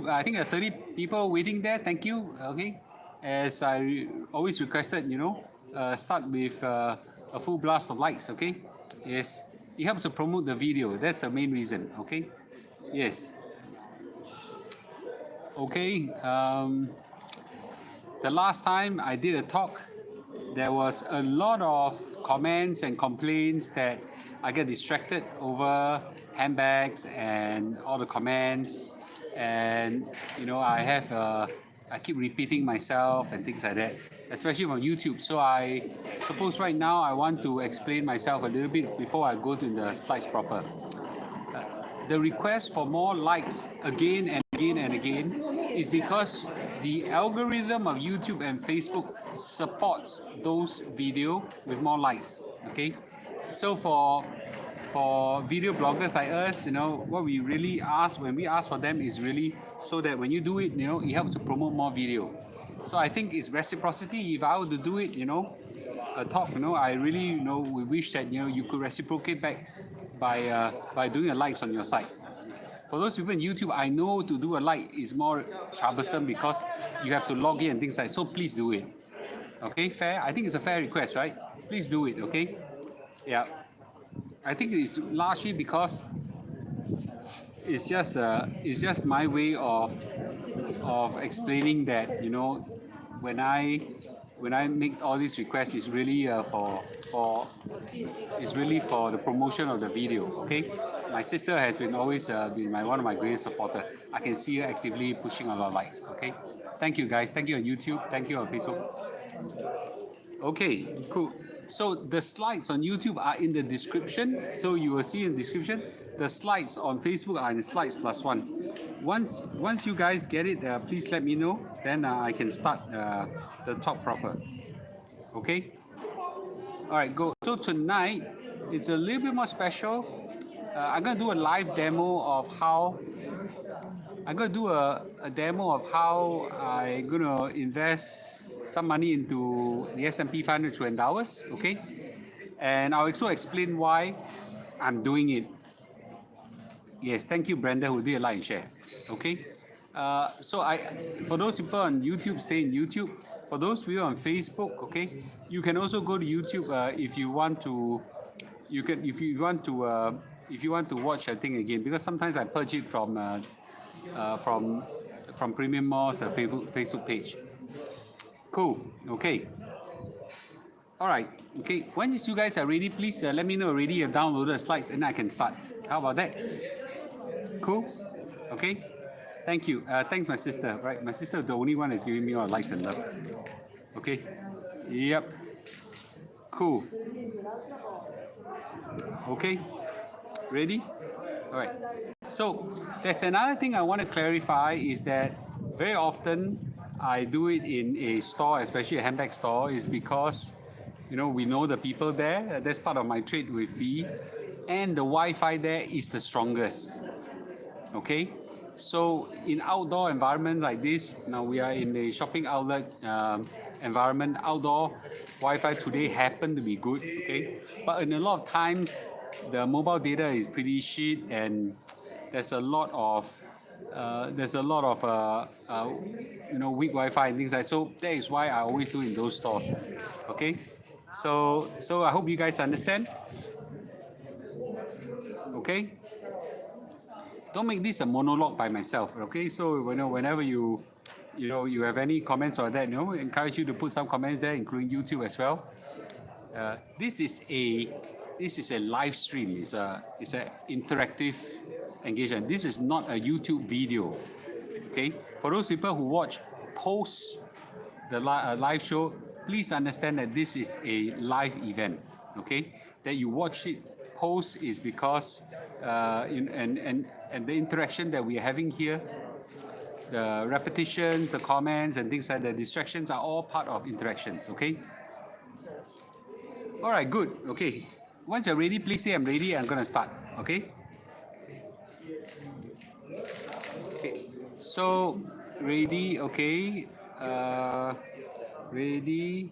I think there are 30 people waiting there. Thank you. Okay. As I always requested, start with a full blast of likes. Okay. Yes. It helps to promote the video. That's the main reason. Okay. Yes. Okay. The last time I did a talk, there was a lot of comments and complaints that I get distracted over handbags and all the comments, and I keep repeating myself and things like that, especially from YouTube. So I suppose right now I want to explain myself a little bit before I go to the slides proper. The request for more likes again and again and again is because the algorithm of YouTube and Facebook supports those video with more likes. Okay, so for video bloggers like us, what we really ask when we ask for them is really so that when you do it, it helps to promote more video. So I think it's reciprocity. If I were to do it, a talk, I really, we wish that you could reciprocate back by doing a likes on your site. For those people in YouTube, I know to do a like is more troublesome because you have to log in and things like that. So please do it. Okay, fair? I think it's a fair request, right? Please do it, okay? Yeah. I think it's largely because it's just my way of explaining that, when I make all these requests, it's really for the promotion of the video. Okay, my sister has been always been one of my greatest supporters. I can see her actively pushing a lot of likes. Okay, thank you guys. Thank you on YouTube. Thank you on Facebook. Okay, cool. So the slides on YouTube are in the description. So you will see in the description. The slides on Facebook are in the slides +1. Once you guys get it, please let me know. Then I can start the talk proper. Okay. All right, go. So tonight it's a little bit more special. I'm gonna do a live demo of how. I'm gonna do a demo of how I'm gonna invest some money into the S&P 500 through Endowus. Okay, and I'll also explain why I'm doing it. Yes, thank you, Brenda, who did a like and share. Okay, for those people on YouTube, stay in YouTube. For those people on Facebook, okay, you can also go to YouTube if you want to. If you want to watch a thing again, because sometimes I purge it from Premium Malls Facebook page. Cool. Okay. All right. Okay. Once you guys are ready, please let me know already you've downloaded the slides and I can start. How about that? Cool. Okay. Thank you. Thanks, my sister. Right, my sister is the only one that's giving me all likes and love. Okay. Yep. Cool. Okay. Ready? All right. So there's another thing I want to clarify is that very often I do it in a store, especially a handbag store, is because we know the people there. That's part of my trade with B, and the Wi-Fi there is the strongest. Okay. So in outdoor environments like this, now we are in a shopping outlet environment. Outdoor Wi-Fi today happen to be good, okay, but in a lot of times the mobile data is pretty shit, and there's a lot of weak Wi-Fi and things like that. So that is why I always do in those stores. Okay, so I hope you guys understand. Okay. Don't make this a monologue by myself, okay? So whenever you have any comments or that, I encourage you to put some comments there, including YouTube as well. This is a live stream. It's a interactive engagement. This is not a YouTube video, okay? For those people who watch post the live show, please understand that this is a live event, okay? That you watch it post is because and the interaction that we are having here, the repetitions, the comments and things like that, the distractions are all part of interactions, okay? All right, good, okay. Once you're ready, please say I'm ready. I'm gonna start, okay? Okay, so ready, okay. Ready.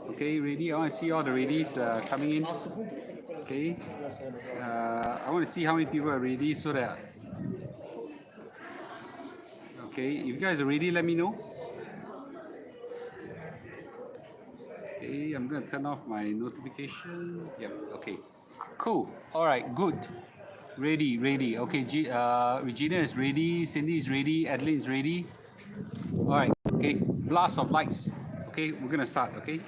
Okay, ready. I want to see all the readies coming in. Okay. I want to see how many people are ready so that Okay, if you guys are ready, let me know. Okay, I'm gonna turn off my notification. Yep, okay. Cool. Alright, good. Ready. Okay, Regina is ready, Cindy is ready, Adeline is ready. Alright, okay. Blast of lights. Okay, we're gonna start, okay?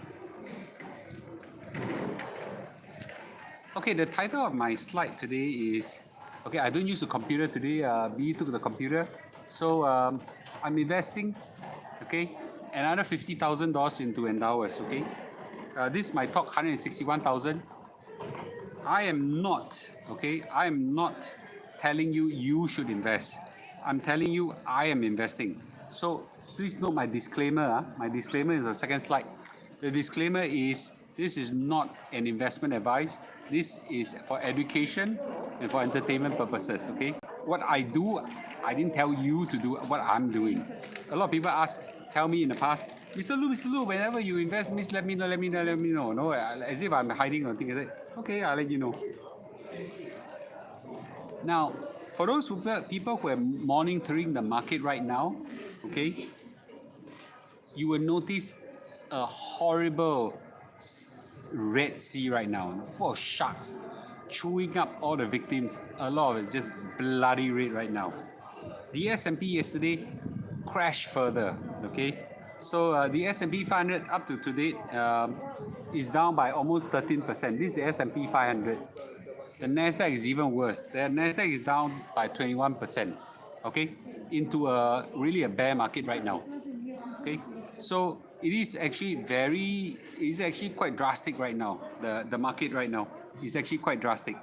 Okay, the title of my slide today is, okay, I don't use a computer today, B took the computer. So I'm investing, okay, another $50,000 into Endowus, okay? This is my talk, 161,000. I am not, okay, I am not telling you you should invest. I'm telling you I am investing. So please note my disclaimer. My disclaimer is the second slide. The disclaimer is this is not an investment advice. This is for education and for entertainment purposes, okay? What I do, I didn't tell you to do what I'm doing. A lot of people tell me in the past, Mr. Lu, whenever you invest, please let me know. No, as if I'm hiding or things. I say, okay, I'll let you know. Now, for those people who are monitoring the market right now, okay, you will notice a horrible Red Sea right now, full of sharks, chewing up all the victims. A lot of it just bloody red right now. The S&P yesterday crashed further, okay? So the S&P 500 up to today is down by almost 13%. This is the S&P 500. The Nasdaq is even worse. The Nasdaq is down by 21%, okay? Into really a bear market right now, okay? So it is actually quite drastic right now. The market right now is actually quite drastic.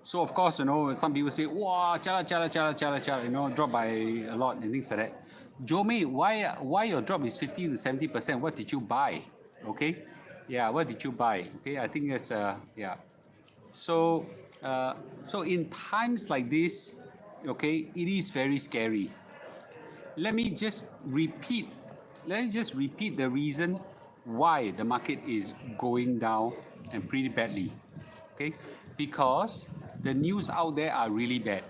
So of course, some people say, wow, chala, drop by a lot and things like that. Jomei, why your drop is 50 to 70%? What did you buy? Okay, yeah, what did you buy? Okay, I think that's yeah. So in times like this, okay, it is very scary. Let me just repeat the reason why the market is going down and pretty badly. Okay, because the news out there are really bad.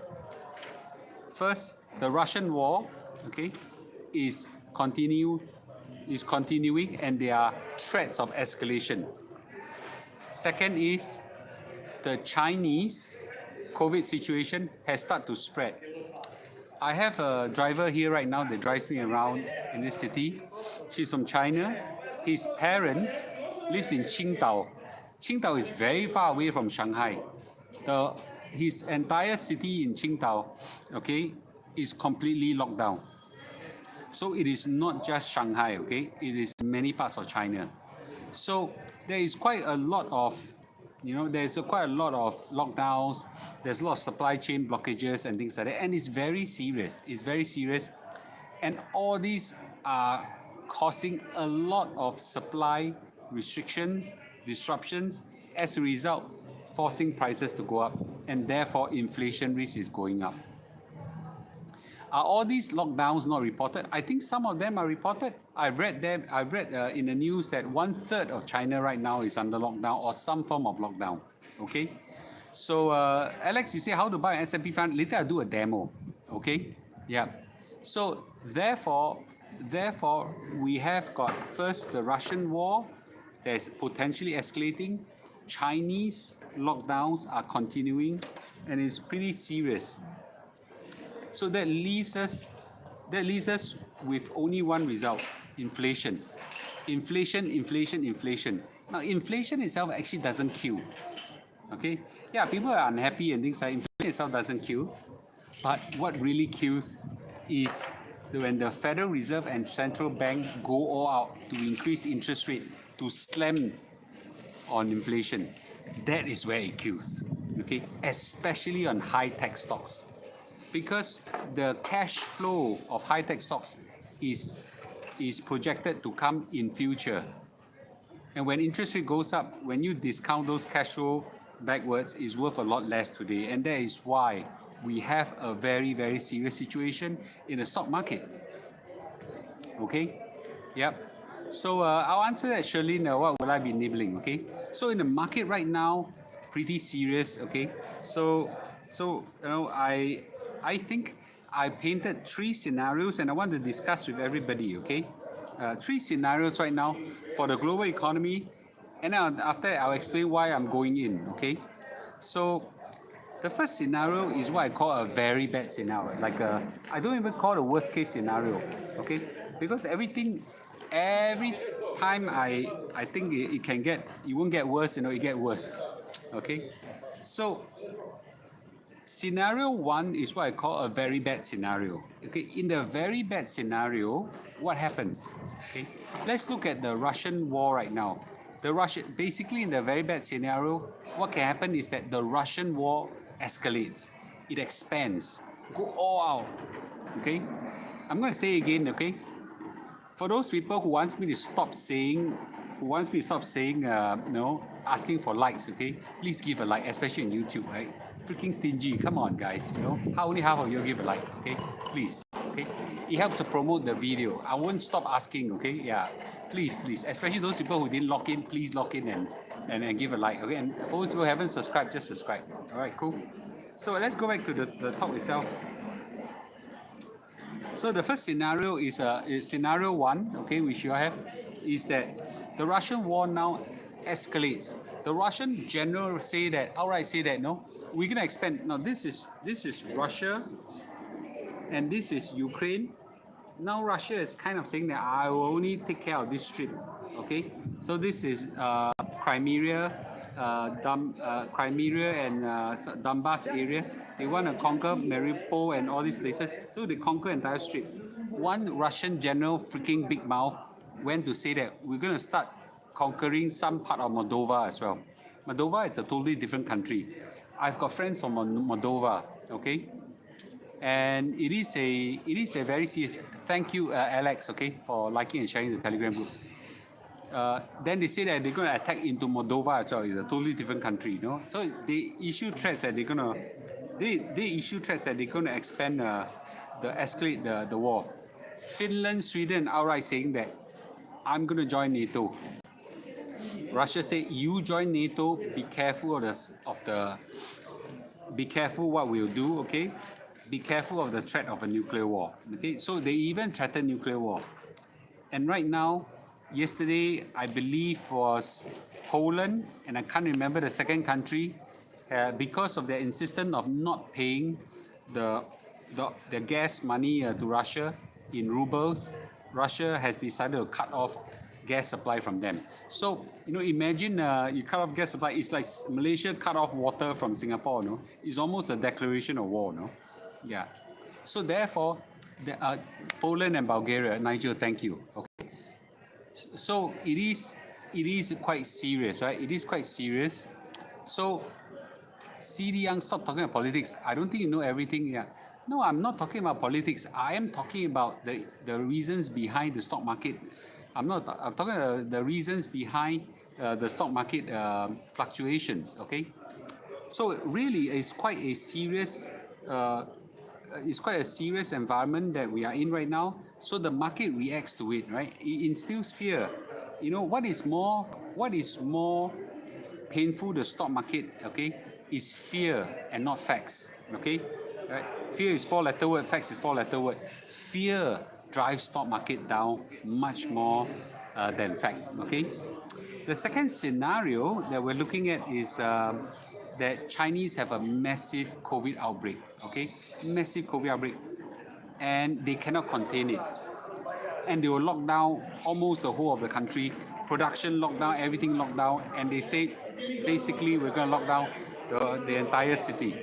First, the Russian war, okay, is continuing, and there are threats of escalation. Second is the Chinese COVID situation has started to spread. I have a driver here right now that drives me around in this city. She's from China. His parents lives in Qingdao. Qingdao is very far away from Shanghai. His entire city in Qingdao, okay, is completely locked down. So it is not just Shanghai, okay? It is many parts of China. So there is quite a lot of there's quite a lot of lockdowns, there's a lot of supply chain blockages and things like that, and it's very serious. It's very serious. And all these are causing a lot of supply restrictions, disruptions, as a result, forcing prices to go up, and therefore inflation risk is going up. Are all these lockdowns not reported? I think some of them are reported. I've read in the news that 1/3 of China right now is under lockdown or some form of lockdown. Okay, so Alex, you say how to buy an S&P 500? Later I'll do a demo. Okay, yeah. So therefore, we have got first the Russian war that's potentially escalating. Chinese lockdowns are continuing, and it's pretty serious. So that leaves us with only one result: inflation. Inflation. Now, inflation itself actually doesn't kill. Okay? Yeah, people are unhappy and things like inflation itself doesn't kill. But what really kills is when the Federal Reserve and Central Bank go all out to increase interest rate to slam on inflation. That is where it kills. Okay? Especially on high-tech stocks. Because the cash flow of high-tech stocks is projected to come in future. And when interest rate goes up, when you discount those cash flow backwards, it's worth a lot less today. And that is why we have a very, very serious situation in the stock market. Okay? Yep. So I'll answer that, Shirlene, what will I be nibbling, okay? So in the market right now, it's pretty serious, okay? So I think I painted 3 scenarios and I want to discuss with everybody, okay? 3 scenarios right now for the global economy, and then after that, I'll explain why I'm going in, okay? So the first scenario is what I call a very bad scenario. I don't even call it a worst case scenario, okay? Because every time I think it won't get worse, it get worse, okay? So scenario 1 is what I call a very bad scenario. Okay, in the very bad scenario, what happens? Okay, let's look at the Russian war right now. Basically in the very bad scenario, what can happen is that the Russian war escalates, it expands, go all out. Okay, I'm going to say again. Okay, for those people who wants me to stop saying, asking for likes, okay, please give a like, especially on YouTube, right? Freaking stingy, come on guys, how only half of you give a like, okay? Please, okay? It helps to promote the video. I won't stop asking, okay? Yeah, please, especially those people who didn't log in, please log in and give a like, okay? And for those who haven't subscribed, just subscribe. All right, cool. So let's go back to the talk itself. So the first scenario is scenario 1, okay, which you have, is that the Russian war now escalates. The Russian general outright say that no, we're gonna expand. Now this is Russia, and this is Ukraine. Now Russia is kind of saying that I will only take care of this strip, okay? So this is Crimea, Crimea and Donbass area. They want to conquer Mariupol and all these places, so they conquer entire strip. One Russian general, freaking big mouth, went to say that we're going to start conquering some part of Moldova as well. Moldova is a totally different country. I've got friends from Moldova, okay? And it is a very serious. Thank you, Alex, okay, for liking and sharing the Telegram group. Then they say that they're going to attack into Moldova as well. It's a totally different country, So they issue threats that they're going to expand, escalate the war. Finland, Sweden outright saying that I'm going to join NATO. Russia say you join NATO. Be careful be careful what we'll do. Okay, be careful of the threat of a nuclear war. Okay, so they even threaten nuclear war. And right now, yesterday, I believe was Poland, and I can't remember the second country, because of their insistence of not paying the gas money to Russia in rubles. Russia has decided to cut off gas supply from them. So, imagine you cut off gas supply. It's like Malaysia cut off water from Singapore, no? It's almost a declaration of war, no? Yeah. So therefore, Poland and Bulgaria, Nigel, thank you. Okay. So it is quite serious, right? It is quite serious. So, CD Young, stop talking about politics. I don't think you know everything. Yeah. No, I'm not talking about politics. I am talking about the reasons behind the stock market. I'm talking about the reasons behind the stock market fluctuations. Okay. So really, it's quite a serious. It's quite a serious environment that we are in right now. So the market reacts to it, right? It instills fear. What is more painful to the stock market, okay, is fear and not facts, okay? Right? Fear is 4-letter word, facts is 4-letter word. Fear drives stock market down much more than fact, okay? The second scenario that we're looking at is that Chinese have a massive COVID outbreak, okay? Massive COVID outbreak, and they cannot contain it. And they will lock down almost the whole of the country, production lockdown, everything locked down, and they say, basically, we're going to lock down the entire city.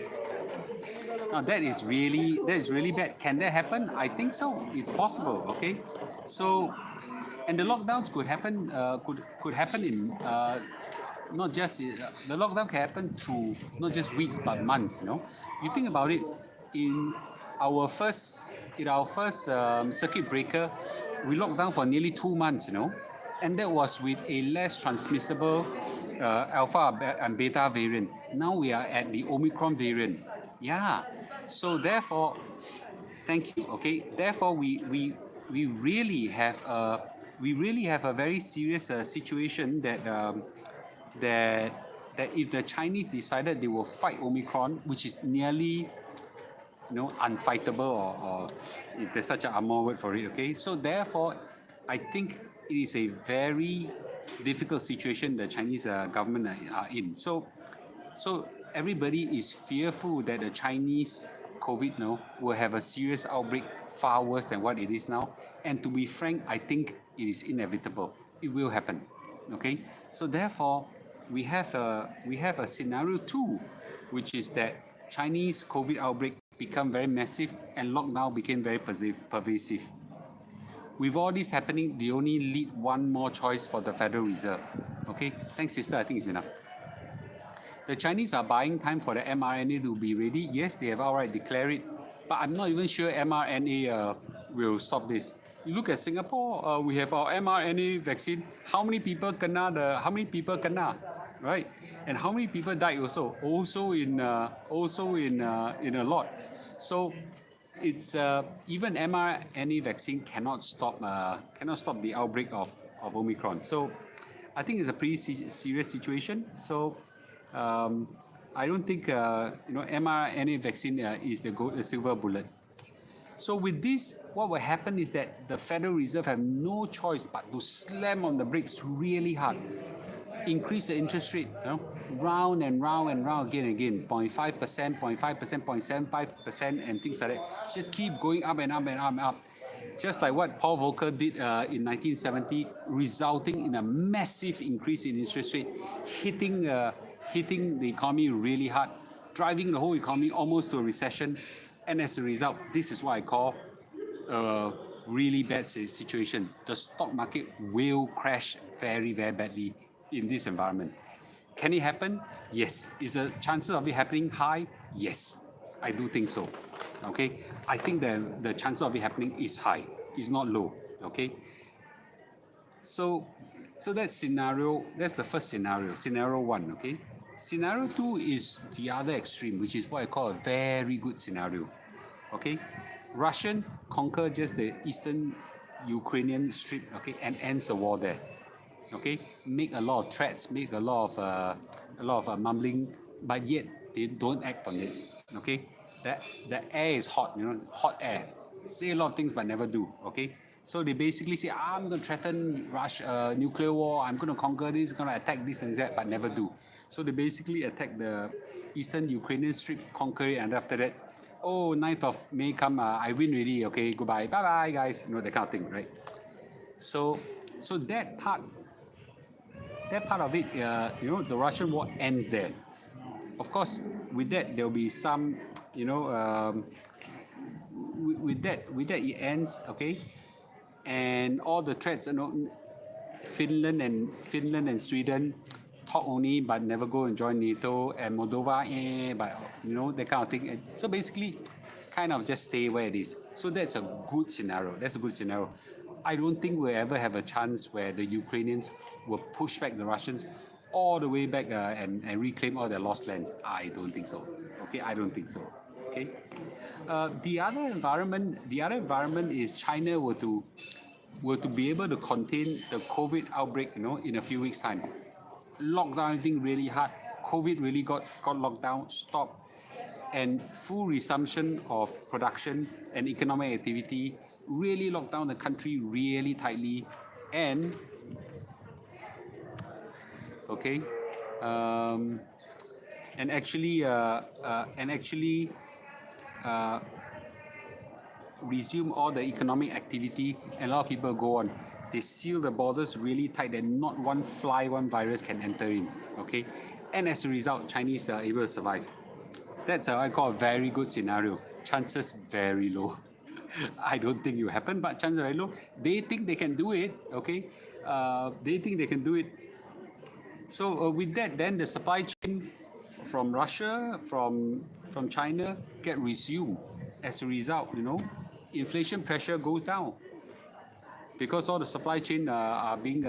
Now that is really bad. Can that happen? I think so. It's possible, okay? So, and the lockdowns could happen, could happen in, not just the lockdown can happen through not just weeks but months. You think about it. In our first circuit breaker, we locked down for nearly 2 months. And that was with a less transmissible alpha and beta variant. Now we are at the Omicron variant. Yeah. So therefore, thank you. Okay. Therefore, we really have a very serious situation that if the Chinese decided they will fight Omicron, which is nearly unfightable, or if there's such an armor word for it. Okay, so therefore, I think it is a very difficult situation the Chinese government are in. So everybody is fearful that the Chinese COVID now will have a serious outbreak far worse than what it is now. And to be frank, I think it is inevitable. It will happen. Okay. So therefore, we have a scenario two, which is that Chinese COVID outbreak become very massive and lockdown became very pervasive. With all this happening, they only leave one more choice for the Federal Reserve. Okay. Thanks, sister. I think it's enough. The Chinese are buying time for the mRNA to be ready. Yes, they have outright declared it, but I'm not even sure mRNA will stop this. You look at Singapore, we have our mRNA vaccine. How many people kena? Right? And how many people died also? Also in a lot. So it's even mRNA vaccine cannot stop the outbreak of Omicron. So I think it's a pretty serious situation. So I don't think mRNA vaccine is the silver bullet. So with this, what will happen is that the Federal Reserve have no choice but to slam on the brakes really hard, increase the interest rate, round and round and round again and again, 0.5%, 0.5%, 0.75%, and things like that. Just keep going up and up and up and up. Just like what Paul Volcker did in 1970, resulting in a massive increase in interest rate, hitting the economy really hard, driving the whole economy almost to a recession. And as a result, this is what I call a really bad situation. The stock market will crash very, very badly in this environment. Can it happen? Yes. Is the chances of it happening high? Yes. I do think so. Okay. I think the chances of it happening is high. It's not low. Okay. So that's the first scenario one. Okay. Scenario two is the other extreme, which is what I call a very good scenario. Okay. Russian conquer just the eastern Ukrainian strip, okay, and ends the war there. Okay, make a lot of threats, make a lot of mumbling, but yet they don't act on it. Okay, the air is hot, hot air. Say a lot of things but never do. Okay, so they basically say, I'm going to threaten Russia, nuclear war. I'm going to conquer this, going to attack this and that, but never do. So they basically attack the eastern Ukrainian strip, conquer it, and after that, 9th of May come, I win really. Okay, goodbye, bye bye, guys. That kind of thing, right? So that part of it, the Russian war ends there. Of course, with that there will be some, with that it ends, okay, and all the threats, Finland and Sweden talk only but never go and join NATO, and Moldova, but that kind of thing. So basically, kind of just stay where it is. So that's a good scenario. I don't think we'll ever have a chance where the Ukrainians will push back the Russians all the way back and reclaim all their lost lands. I don't think so. Okay, I don't think so. Okay. The other environment is China were to be able to contain the COVID outbreak, in a few weeks' time. Lock down everything really hard. COVID really got locked down, stopped, and full resumption of production and economic activity. Really locked down the country really tightly, and okay, and actually resume all the economic activity, and a lot of people go on. They seal the borders really tight that not one virus can enter in. Okay, and as a result, Chinese are able to survive. That's what I call a very good scenario. Chances very low. I don't think it will happen, but chances are very low. They think they can do it. Okay, they think they can do it. So with that, then the supply chain from Russia, from China, get resumed. As a result, inflation pressure goes down because all the supply chain are being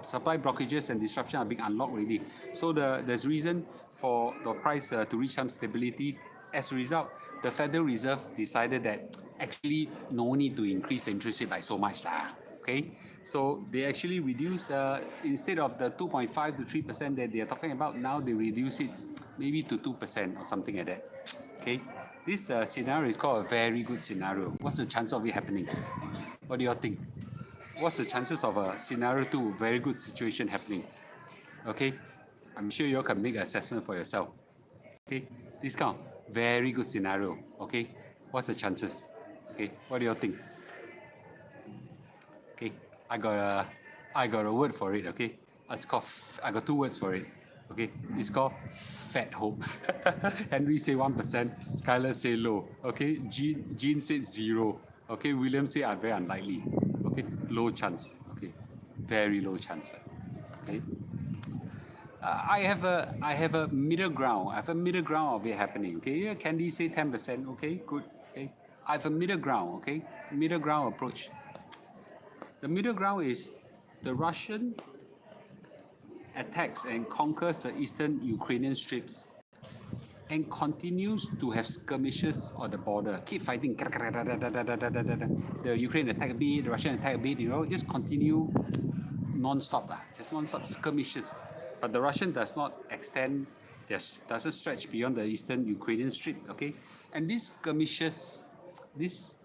supply blockages and disruption are being unlocked already. So there's reason for the price to reach some stability. As a result, the Federal Reserve decided that actually no need to increase the interest rate by so much lah. Okay, so they actually reduce instead of the 2.5 to 3% that they are talking about, now they reduce it maybe to 2% or something like that. Okay, This scenario is called a very good scenario. What's the chance of it happening? What do you all think? What's the chances of a scenario 2, very good situation happening? Okay, I'm sure you all can make an assessment for yourself. Okay, this kind of very good scenario. Okay, what's the chances? Okay, what do you all think? Okay, I got a word for it. Okay, it's called. I got 2 words for it. Okay, it's called fat hope. Henry say 1%, Skylar say low. Okay, Jean said 0. Okay, William say are very unlikely. Okay, low chance. Okay, very low chance. Okay. I have a middle ground. I have a middle ground of it happening. Okay, yeah, Candy say 10%. Okay, good. Okay, I have a middle ground. Okay, middle ground approach. The middle ground is the Russian attacks and conquers the eastern Ukrainian strips and continues to have skirmishes on the border. Keep fighting. The Ukraine attack a bit, the Russian attack a bit, just continue non-stop. Just non-stop skirmishes. But the Russian does not extend, doesn't stretch beyond the eastern Ukrainian strip, okay? And these skirmishes, this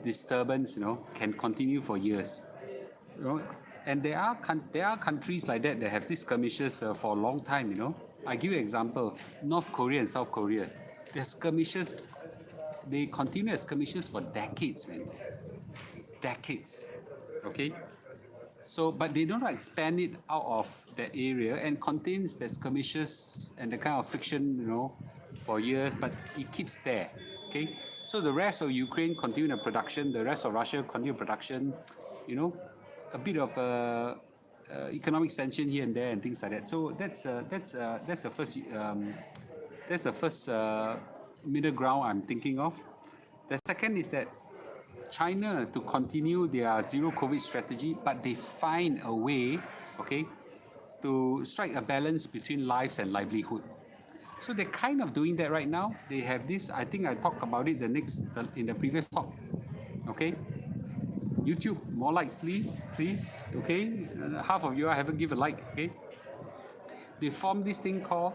disturbance, can continue for years. And there are countries like that have these skirmishes for a long time. I give you an example: North Korea and South Korea. Their skirmishes, they continue as skirmishes for decades, man. Decades. Okay. So, but they don't expand it out of that area and contains the skirmishes and the kind of friction, for years. But it keeps there. Okay. So the rest of Ukraine continue the production. The rest of Russia continue production. A bit of economic sanction here and there and things like that. So that's the first middle ground I'm thinking of. The second is that China to continue their zero COVID strategy, but they find a way, okay, to strike a balance between lives and livelihood. So they're kind of doing that right now. They have this. I think I talked about it in the previous talk. Okay. YouTube, more likes, please. Okay, half of you I haven't given a like. Okay, they formed this thing called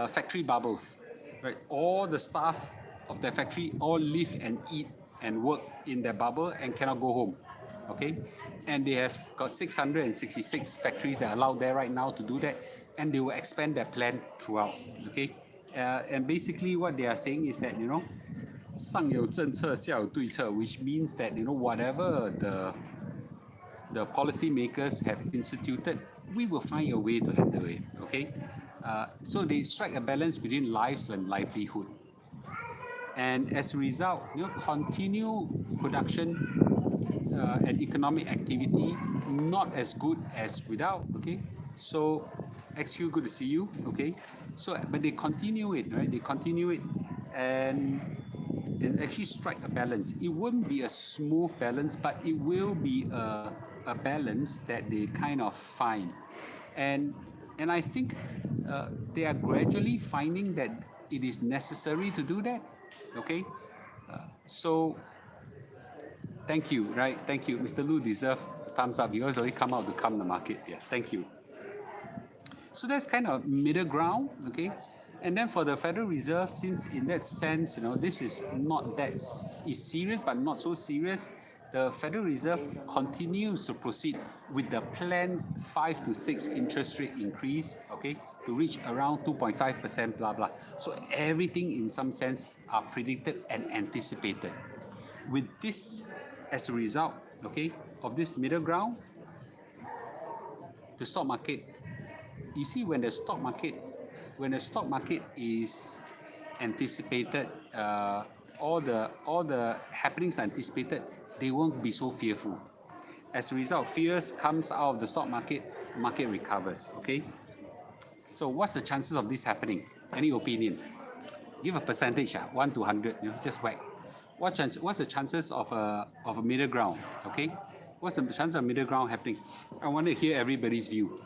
factory bubbles. Right, all the staff of the factory all live and eat and work in their bubble and cannot go home. Okay, and they have got 666 factories that are allowed there right now to do that, and they will expand their plan throughout. Okay, and basically what they are saying is that上有政策，下有对策, which means that whatever the policy makers have instituted, we will find a way to handle it. Okay, so they strike a balance between lives and livelihood, and as a result, continue production and economic activity not as good as without. Okay, so XQ, good to see you. Okay, so but they continue it, right? They continue it and actually strike a balance. It won't be a smooth balance, but it will be a balance that they kind of find. And I think they are gradually finding that it is necessary to do that. Okay, so thank you, right? Thank you, Mr. Lu deserve thumbs up. You guys already come out to calm the market. Yeah, thank you. So that's kind of middle ground, okay? And then for the Federal Reserve, since in that sense, this is not that is serious, but not so serious, the Federal Reserve continues to proceed with the planned 5 to 6 interest rate increase, okay, to reach around 2.5%, blah, blah. So everything in some sense are predicted and anticipated. With this as a result, okay, of this middle ground, the stock market, you see when the stock market is anticipated, all the happenings are anticipated, they won't be so fearful. As a result, fears comes out of the stock market, market recovers. Okay. So what's the chances of this happening? Any opinion? Give a percentage, 1 to 100. Just whack. What's the chances of a middle ground? Okay. What's the chance of middle ground happening? I want to hear everybody's view.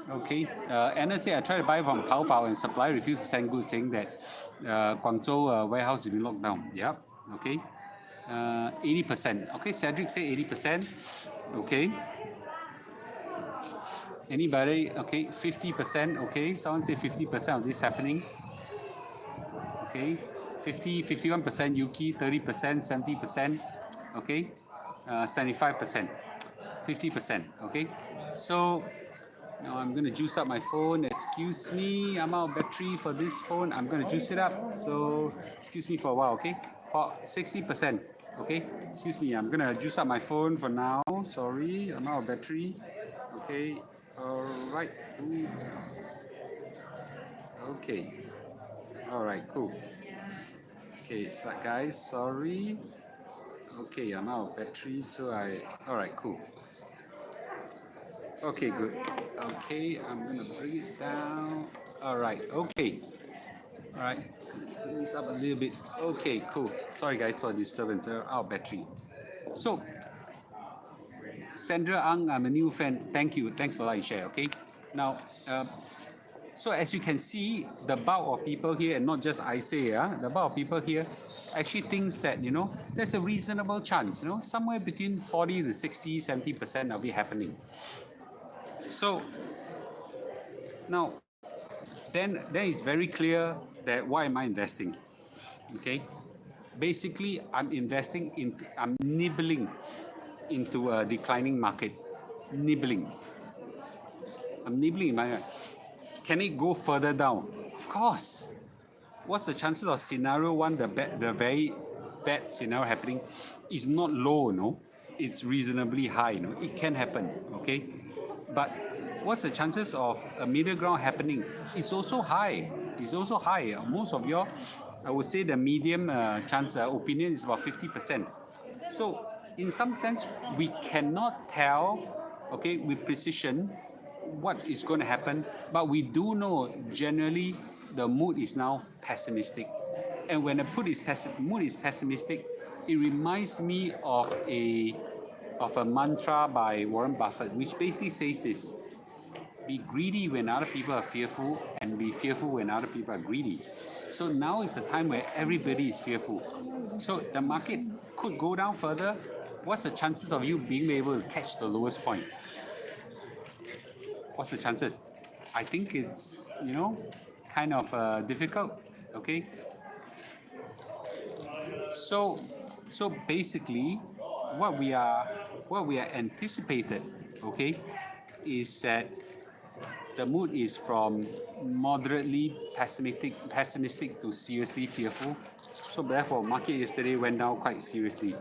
Okay. Anna said, I tried to buy from Taobao and supplier refused to send goods, saying that Guangzhou warehouse has been locked down. Yep. Okay. 80%. Okay. Cedric said 80%. Okay. Anybody? Okay. 50%. Okay. Someone say 50% of this happening. Okay. 51% Yuki, 30%, 70%, okay, 75%, 50%, okay. So now I'm going to juice up my phone. Excuse me, I'm out of battery for this phone. I'm going to juice it up. So excuse me for a while, okay? For 60%, okay? Excuse me, I'm going to juice up my phone for now. Sorry, I'm out of battery. Okay, all right. Oops. Okay, all right, cool. Okay, so guys, sorry. Okay, I'm out of battery, so all right, cool. Okay, good. Okay, I'm gonna bring it down. All right, okay. All right, bring this up a little bit. Okay, cool. Sorry guys for disturbance. Out of battery. So, Sandra Ang, I'm a new fan. Thank you. Thanks for like share. Okay. Now, so as you can see, the bulk of people here, and not just I say, the bulk of people here actually thinks that, there's a reasonable chance, somewhere between 40 to 60, 70% of it happening. So now, then it's very clear that why am I investing? Okay. Basically, I'm nibbling into a declining market. Nibbling. I'm nibbling in my. Can it go further down? Of course. What's the chances of scenario one, the very bad scenario happening, is not low, no? It's reasonably high, no? It can happen, okay? But what's the chances of a middle ground happening? It's also high. It's also high. Most of your, I would say the medium chance opinion is about 50%. So in some sense, we cannot tell, okay, with precision what is going to happen, but we do know generally the mood is now pessimistic. And when the mood is pessimistic, it reminds me of a mantra by Warren Buffett, which basically says this: be greedy when other people are fearful, and be fearful when other people are greedy. So now is the time where everybody is fearful. So the market could go down further. What's the chances of you being able to catch the lowest point? What's the chances? I think it's, kind of difficult, okay? So basically, what we are anticipated, okay, is that the mood is from moderately pessimistic to seriously fearful. So therefore, market yesterday went down quite seriously.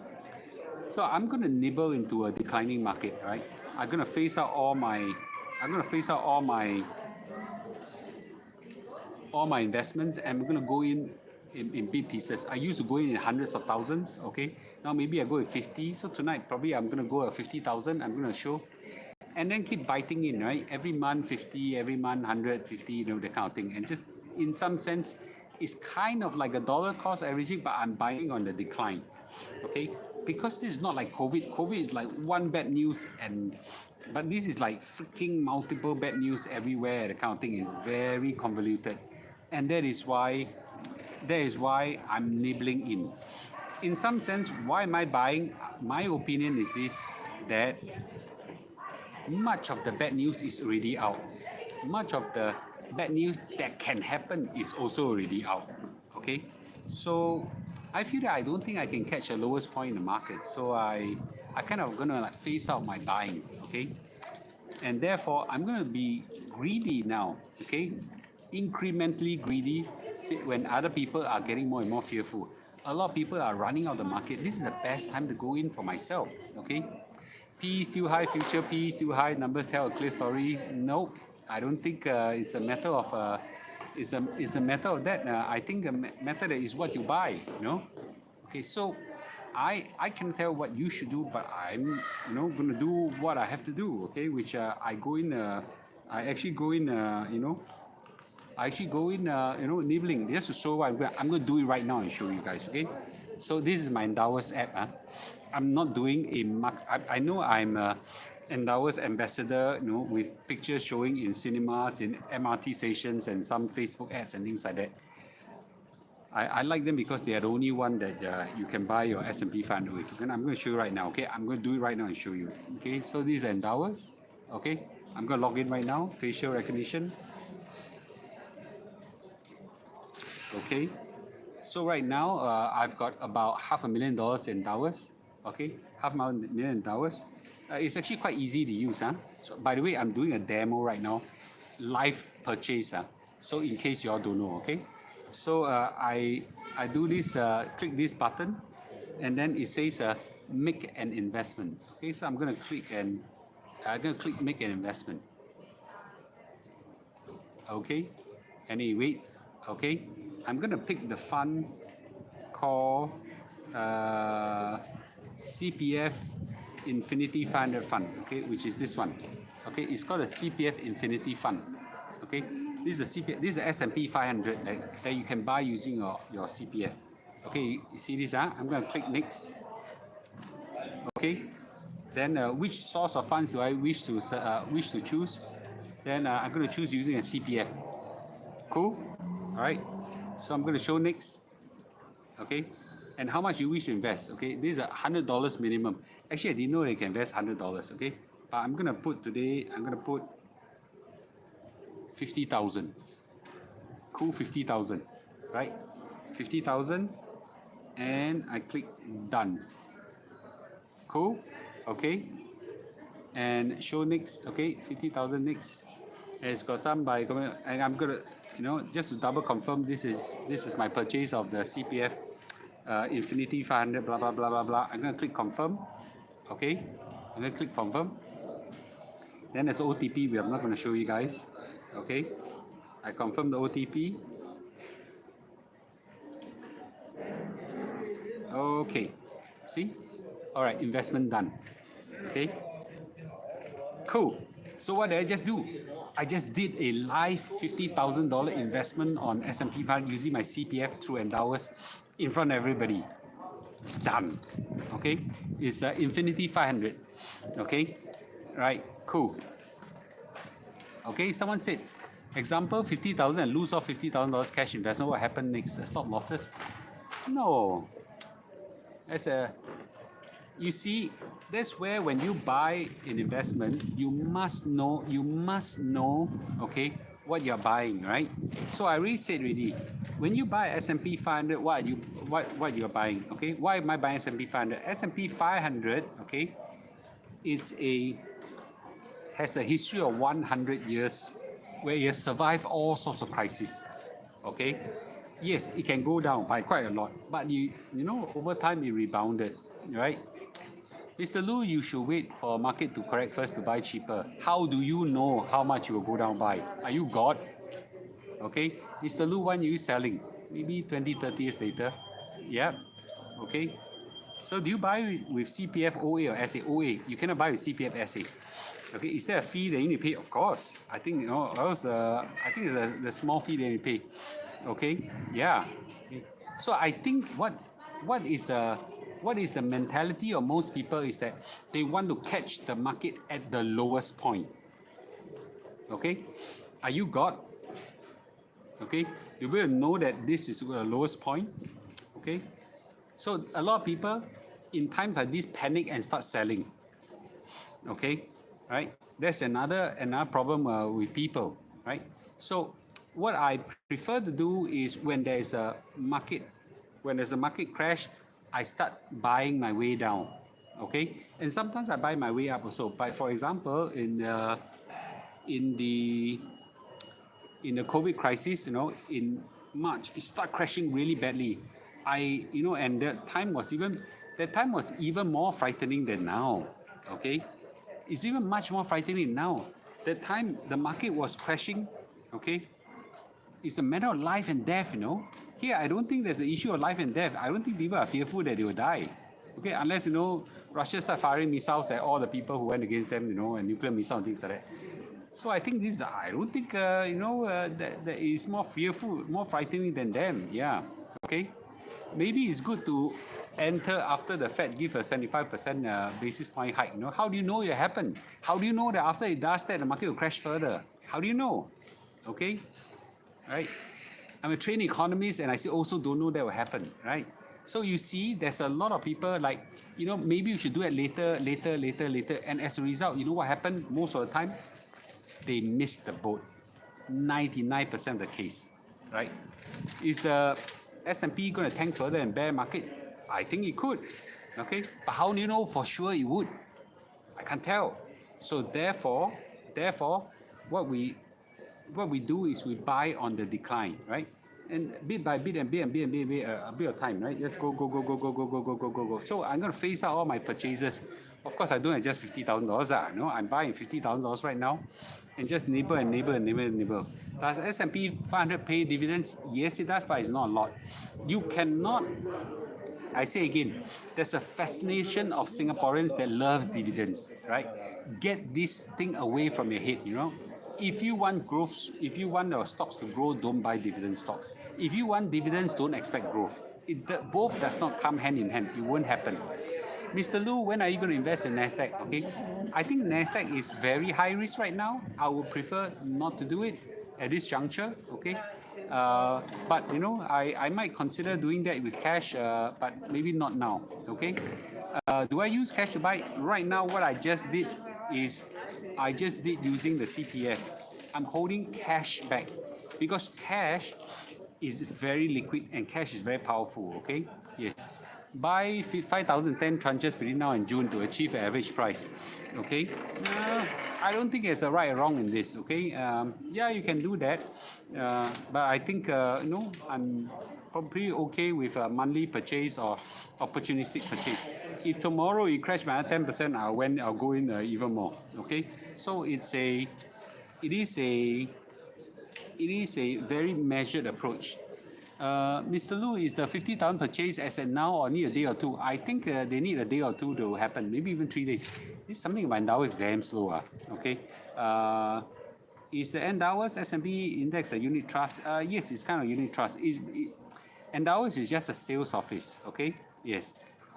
So I'm going to nibble into a declining market, right? I'm going to phase out all my investments, and we're going to go in big pieces. I used to go in hundreds of thousands, okay? Now maybe I go with 50. So tonight probably I'm going to go at 50,000. I'm going to show, and then keep biting in, right? Every month 50, every month 150, that kind of thing. And just in some sense, it's kind of like a dollar cost averaging, but I'm buying on the decline, okay? Because this is not like COVID. COVID is like one bad news, but this is like freaking multiple bad news everywhere. The kind of thing is very convoluted, and that is why I'm nibbling in. In some sense, why am I buying? My opinion is this: that much of the bad news is already out. Much of the bad news that can happen is also already out. Okay, so I feel that I don't think I can catch the lowest point in the market. So I kind of gonna like phase out my buying. Okay, and therefore I'm gonna be greedy now. Okay, incrementally greedy when other people are getting more and more fearful. A lot of people are running out of the market. This is the best time to go in for myself. Okay. P still high, future P still high, numbers tell a clear story. No, I don't think it's a matter of it's a matter of that. I think a matter that is what you buy, Okay, so I can tell what you should do, but I'm going to do what I have to do, okay, which I actually go in nibbling, just to show what I'm going to do it right now and show you guys, okay? So this is my Endowus app. I'm not doing I know I'm a Endowus ambassador, with pictures showing in cinemas, in MRT stations, and some Facebook ads and things like that. I like them because they are the only one that you can buy your S&P 500 with. And I'm going to show you right now, okay? I'm going to do it right now and show you. Okay, so this is Endowus, okay? I'm going to log in right now, facial recognition. Okay, So right now, I've got about $500,000 in Endowus. Okay, $500,000 in Endowus. It's actually quite easy to use. Huh? So, by the way, I'm doing a demo right now, live purchase. So in case you all don't know, okay. So I do this, click this button, and then it says make an investment. Okay, so I'm gonna click make an investment. Okay, and it waits. Okay, I'm gonna pick the fund called CPF Infinity 500 Fund, okay, which is this one. Okay, it's called a CPF Infinity Fund. Okay, this is a CPF, this is a S&P 500 that you can buy using your CPF. Okay, you see this? I'm going to click next. Okay, then which source of funds do I wish to choose? Then I'm going to choose using a CPF. Cool. All right. So I'm going to show next. Okay, and how much you wish to invest. Okay, this is $100 minimum. Actually, I didn't know you can invest $100. Okay, but I'm gonna put today. I'm gonna put 50,000. Cool, 50,000. Right, 50,000, and I click done. Cool. Okay, and show next. Okay, 50,000 next. And it's got some by, and I'm gonna, just to double confirm, this is my purchase of the CPF Infinity 500, blah blah blah blah blah. I'm gonna click confirm. Okay, I'm gonna click confirm. Then there's OTP. I'm not gonna show you guys. Okay, I confirm the OTP. Okay, see? All right, investment done. Okay, cool. So what did I just do? I just did a live $50,000 investment on S&P 500 using my CPF through Endowus in front of everybody. Done. Okay, it's Infinity 500. Okay, right, cool. Okay, someone said, example 50,000 and lose off $50,000 cash investment. What happened next? Stop losses? No. You see, that's where when you buy an investment, you must know, okay, what you're buying, right? So I already said when you buy S&P 500, what you're buying, okay? Why am I buying S&P 500? S&P 500, okay, has a history of 100 years where it has survived all sorts of crises, okay? Yes, it can go down by quite a lot, but over time it rebounded, right? Mr. Lu, you should wait for market to correct first to buy cheaper. How do you know how much you will go down by? Are you God? Okay, Mr. Lu, when are you selling? Maybe 20, 30 years later. Yeah, okay. So do you buy with CPF OA or SA? OA, you cannot buy with CPF SA. Okay, is there a fee that you need to pay? Of course. I think I think it's the small fee that you need to pay. Okay, yeah. Okay. So I think what is the mentality of most people is that they want to catch the market at the lowest point. Okay, are you God? Okay, you will know that this is the lowest point. Okay, so a lot of people in times like this panic and start selling. Okay, right? That's another problem with people, right? So what I prefer to do is when there's a market crash, I start buying my way down. Okay, and sometimes I buy my way up also. But for example, in the COVID crisis, in March, it started crashing really badly. And that time was even more frightening than now. Okay, it's even much more frightening now. That time the market was crashing. Okay, it's a matter of life and death. Here I don't think there's an issue of life and death. I don't think people are fearful that they will die. Okay, unless Russia start firing missiles at all the people who went against them, and nuclear missiles and things like that. So I think I don't think that is more fearful, more frightening than them. Yeah. Okay. Maybe it's good to enter after the Fed give a 75% basis point hike. How do you know it happened? How do you know that after it does that, the market will crash further? How do you know? Okay. Right. I'm a trained economist, and I also don't know that will happen. Right. So you see, there's a lot of people like, maybe you should do it later, and as a result, you know what happened most of the time? They missed the boat. 99% of the case, right? Is the S&P going to tank further and bear market? I think it could. Okay, but how do you know for sure it would? I can't tell. So therefore, what we do is we buy on the decline, right? And bit by bit and bit and bit and bit and bit, a bit of time, right? Just go. So I'm going to phase out all my purchases. Of course, I don't have just $50,000. No, I'm buying $50,000 right now, and just nibble and nibble and nibble and nibble. Does S&P 500 pay dividends? Yes, it does, but it's not a lot. You cannot. I say again, there's a fascination of Singaporeans that loves dividends, right? Get this thing away from your head, you know. If you want growth, if you want your stocks to grow, don't buy dividend stocks. If you want dividends, don't expect growth. Both does not come hand in hand. It won't happen. Mr. Lu, when are you going to invest in NASDAQ? Okay, I think NASDAQ is very high risk right now. I would prefer not to do it at this juncture. Okay, but you know, I might consider doing that with cash, but maybe not now. Okay, do I use cash to buy? Right now, what I just did is I just did using the CPF. I'm holding cash back because cash is very liquid and cash is very powerful. Okay, yes. Buy 5,010 tranches between now and June to achieve an average price. Okay, I don't think there's a right or wrong in this. Okay, yeah, you can do that, but I think you know, I'm probably okay with a monthly purchase or opportunistic purchase. If tomorrow it crashed by 10%, I'll go in even more. Okay, so it is a very measured approach. Mr. Lu, is the 50,000 purchase as at now or need a day or two? I think they need a day or two to happen, maybe even 3 days. This is something about Endowus is damn slow. Okay. Is the Endowus S&P index a unit trust? Yes, it's kind of unit trust. Endowus is just a sales office. Okay. Yes.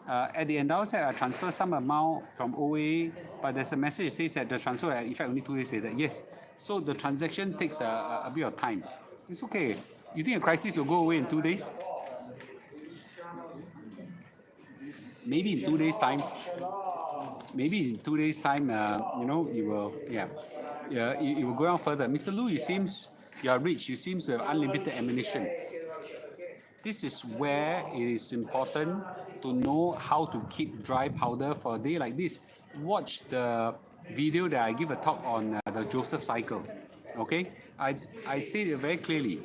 At the Endowus, I transfer some amount from OA, but there's a message that says that the transfer, in fact, only 2 days later. Yes. So the transaction takes a bit of time. It's okay. You think a crisis will go away in 2 days? Maybe in 2 days' time. Maybe in 2 days' time, you know, it will, it will go down further. Mr. Lu, it seems you are rich. You seem to have unlimited ammunition. This is where it is important to know how to keep dry powder for a day like this. Watch the video that I give a talk on the Joseph cycle. Okay, I say it very clearly.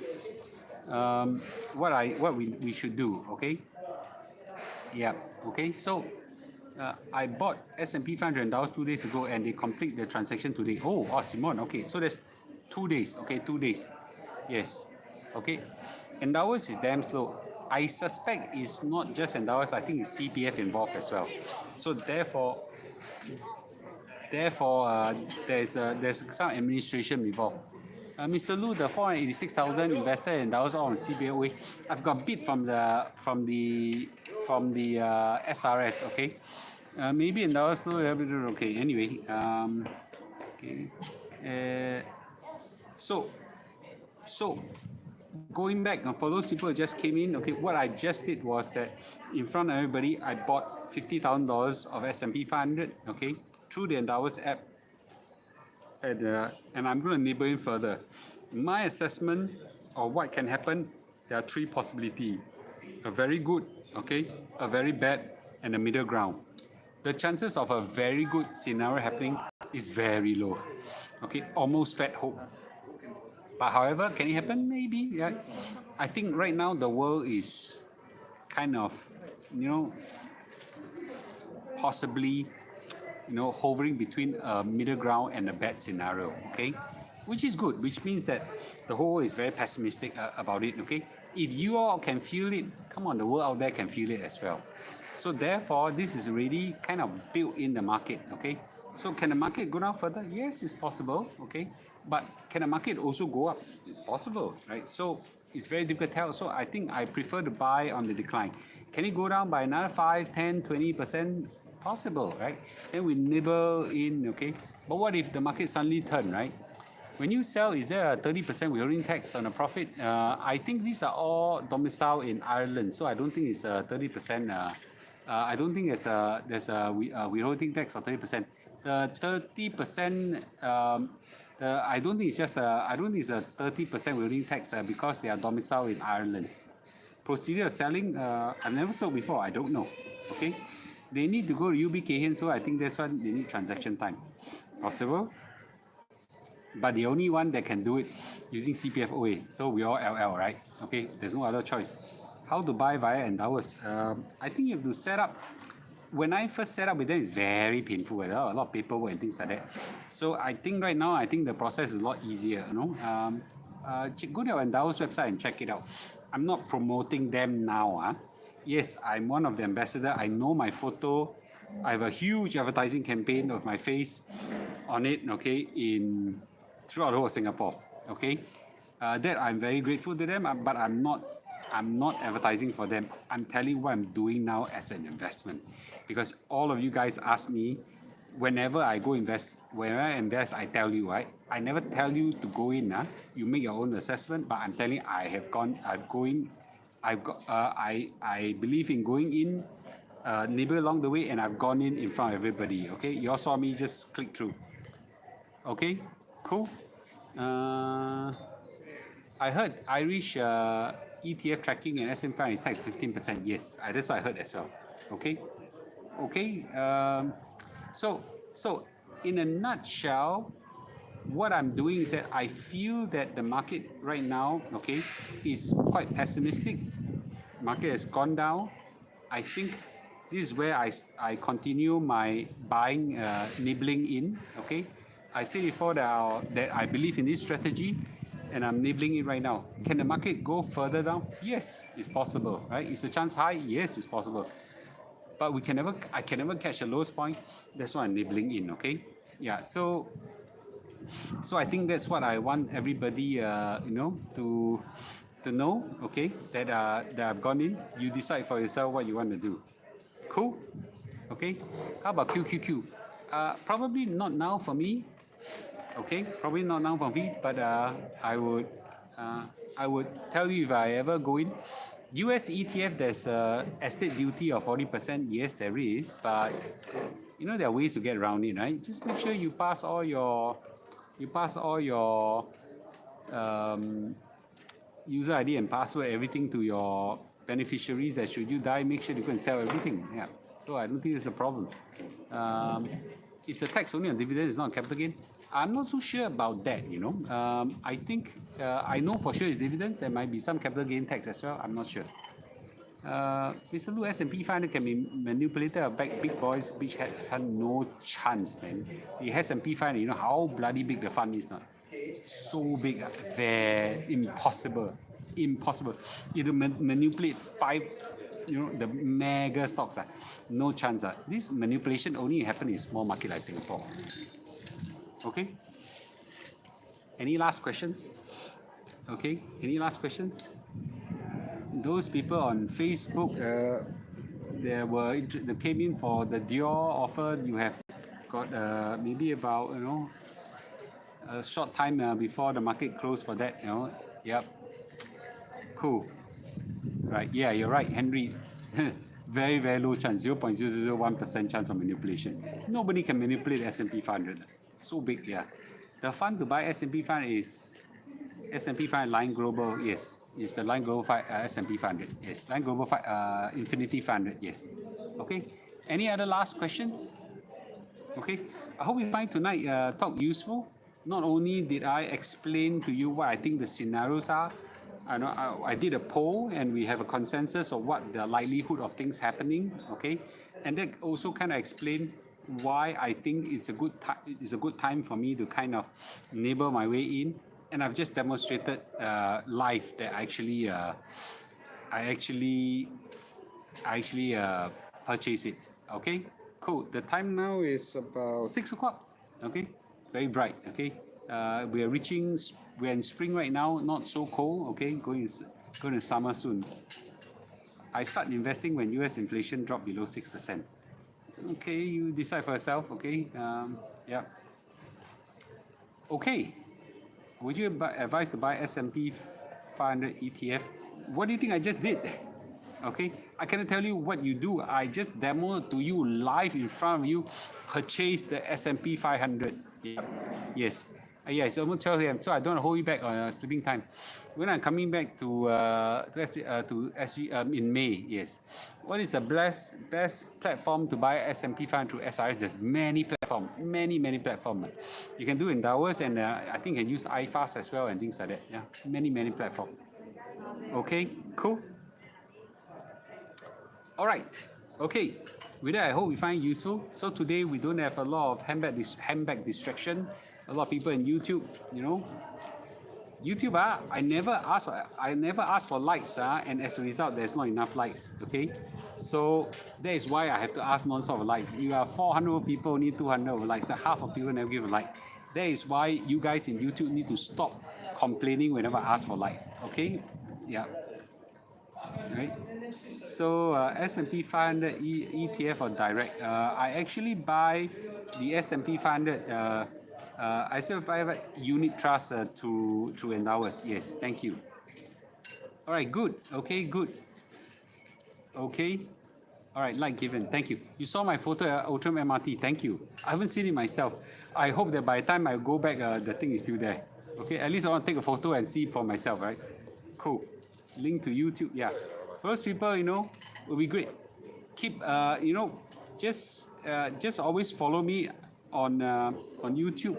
What we should do. Okay. Yeah. Okay. So I bought S&P 500 Endowus 2 days ago, and they complete the transaction today. Oh, Simon. Okay. So that's 2 days. Okay, 2 days. Yes. Okay. Endowus is damn slow. I suspect it's not just Endowus. I think it's CPF involved as well. So therefore, there's some administration involved. Mr. Lu, the 486,000 invested in Endowus all on CBOA. I've got bid from the SRS. Okay, maybe Endowus. Okay. Anyway, okay. So going back, for those people who just came in, okay, what I just did was that in front of everybody, I bought $50,000 of S&P 500. Okay, through the Endowus app. And I'm going to nibble in further. My assessment of what can happen, there are 3 possibilities. A very good, okay, a very bad, and a middle ground. The chances of a very good scenario happening is very low. Okay, almost fat hope. But however, can it happen? Maybe. Yeah. I think right now the world is kind of, you know, possibly, you know, hovering between a middle ground and a bad scenario, okay? Which is good, which means that the whole is very pessimistic about it, okay? If you all can feel it, come on, the world out there can feel it as well. So therefore, this is already kind of built in the market, okay? So can the market go down further? Yes, it's possible, okay? But can the market also go up? It's possible, right? So it's very difficult to tell. So I think I prefer to buy on the decline. Can it go down by another 5, 10, 20%? Possible, right? Then we nibble in, okay? But what if the market suddenly turn, right? When you sell, is there a 30% withholding tax on a profit? I think these are all domiciled in Ireland, so I don't think it's a 30%. I don't think there's a withholding tax of 30%. The 30%, I don't think it's just I don't think it's a 30% withholding tax because they are domiciled in Ireland. procedure of selling, I've never sold before. I don't know. Okay, they need to go to UBKN, so I think that's why they need transaction time. Possible, but the only one that can do it using CPFOA. So we all LL, right? Okay, there's no other choice. How to buy via Endowus? I think you have to set up. When I first set up with them, it's very painful. There are a lot of paperwork and things like that. So I think right now, I think the process is a lot easier. Go to our Endowus website and check it out. I'm not promoting them now. Yes, I'm one of the ambassadors. I know my photo. I have a huge advertising campaign of my face on it. Okay, throughout the whole of Singapore. Okay, that I'm very grateful to them. But I'm not advertising for them. I'm telling what I'm doing now as an investment, because all of you guys ask me whenever I invest, I tell you, right? I never tell you to go in. You make your own assessment, but I'm telling you, I believe in going in, nibble along the way, and I've gone in front of everybody. Okay, you all saw me just click through. Okay, cool. I heard Irish ETF tracking and S&P 500 is taxed 15%. Yes, that's what I heard as well. Okay, okay. So in a nutshell, what I'm doing is that I feel that the market right now, okay, is quite pessimistic. Market has gone down. I think this is where I continue my buying, nibbling in. Okay, I said before that I believe in this strategy, and I'm nibbling it right now. Can the market go further down? Yes, it's possible, right? Is the chance high? Yes, it's possible. But I can never catch the lowest point. That's why I'm nibbling in. Okay, yeah. So I think that's what I want everybody, to know. Okay, that I've gone in. You decide for yourself what you want to do. Cool. Okay. How about QQQ? Probably not now for me. Okay, probably not now for me, but I would tell you if I ever go in. US ETF, there's a estate duty of 40%. Yes, there is, but there are ways to get around it, right? Just make sure you pass all your user ID and password, everything to your beneficiaries. That should you die, make sure you go and sell everything. Yeah. So I don't think there's a problem. It's a tax only on dividends, it's not on capital gain. I'm not so sure about that. I think I know for sure it's dividends. There might be some capital gain tax as well. I'm not sure. Mr. Lu, S&P 500 can be manipulated by big boys, big hedge fund. No chance, man. The S&P 500, you know how bloody big the fund is, not? So big, very impossible. Impossible. You to manipulate the mega stocks. No chance. This manipulation only happens in small market like Singapore. Okay. Any last questions? Okay. Any last questions? Those people on Facebook, they came in for the Dior offer. You have got maybe about a short time before the market closed for that. Yep. Cool. Right. Yeah, you're right, Henry. Very, very low chance, 0.001% chance of manipulation. Nobody can manipulate S&P 500. So big, yeah. The fund to buy S&P 500 is S&P 500 Line Global. Yes, it's the Line Global S&P 500. Yes, Line Global Infinity 500. Yes. Okay. Any other last questions? Okay. I hope you find tonight talk useful. Not only did I explain to you what I think the scenarios are, I did a poll and we have a consensus of what the likelihood of things happening. Okay, and that also kind of explained why I think it's a good time for me to kind of nibble my way in. And I've just demonstrated live that I actually purchase it. Okay, cool. The time now is about 6 o'clock. Okay, very bright. Okay, we're in spring right now, not so cold. Okay, going to summer soon. I start investing when US inflation dropped below 6%. Okay, you decide for yourself. Okay, yeah. Okay, would you advise to buy S&P 500 ETF? What do you think I just did? Okay, I cannot tell you what you do. I just demoed to you live in front of you. Purchase the S&P 500. Yeah. Yes. Yeah, it's almost 12 a.m. So I don't want to hold you back on sleeping time. When I'm coming back to SG in May, yes. What is the best platform to buy S&P 500 through SRS? There's many platforms, many platforms. You can do Endowus, and I think you can use iFast as well and things like that. Yeah, many platforms. Okay, cool. All right. Okay. With that, I hope you find it useful. So today we don't have a lot of handbag distraction. A lot of people in YouTube, YouTube, I never ask for likes, and as a result, there's not enough likes. Okay, so that is why I have to ask non-stop of likes. You are 400 people, need 200 of likes. So half of people never give a like. That is why you guys in YouTube need to stop complaining whenever I ask for likes. Okay, yeah, right. So S&P 500 ETF or direct. I actually buy the S&P 500. I still buy unit trust through Endowus. Yes, thank you. All right, good. Okay, good. Okay. All right, like given. Thank you. You saw my photo at Outram MRT. Thank you. I haven't seen it myself. I hope that by the time I go back, the thing is still there. Okay, at least I want to take a photo and see it for myself, right? Cool. Link to YouTube. Yeah. First people, will be great. Keep, just always follow me on YouTube.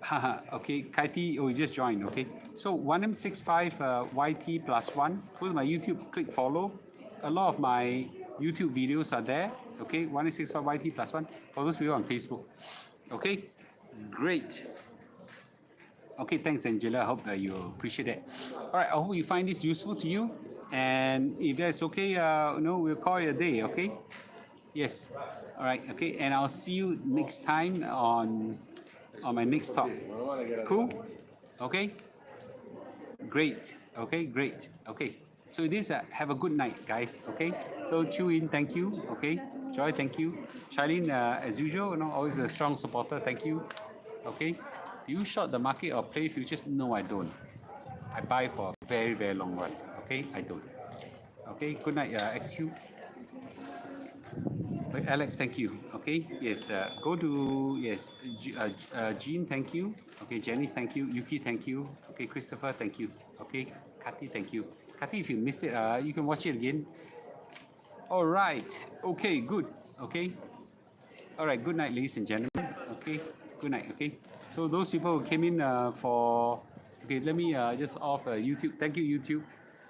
Haha, okay, Kaiti, oh, you just joined, okay. So 1M65 YT plus 1, go to my YouTube, click follow. A lot of my YouTube videos are there, okay, 1M65 YT plus 1. For those people on Facebook, okay, great. Okay, thanks, Angela. I hope that you appreciate it. All right, I hope you find this useful to you. And if that's okay, we'll call it a day, okay? Yes. All right, okay. And I'll see you next time on my next talk. Cool? Okay? Great. Okay, great. Okay. So this, have a good night, guys. Okay? So Chu In, thank you. Okay? Joy, thank you. Charlene, as usual, always a strong supporter. Thank you. Okay? Do you short the market or play futures? No, I don't. I buy for a very long run. Okay? I don't. Okay? Good night, XQ. Wait, Alex, thank you. Okay, yes, go to, yes, Jean, thank you. Okay, Janice, thank you. Yuki, thank you. Okay, Christopher, thank you. Okay, Kati, thank you. Kati, if you missed it, you can watch it again. All right, okay, good. Okay, all right, good night, ladies and gentlemen. Okay, good night. Okay, so those people who came in for, okay, let me just off YouTube. Thank you, YouTube.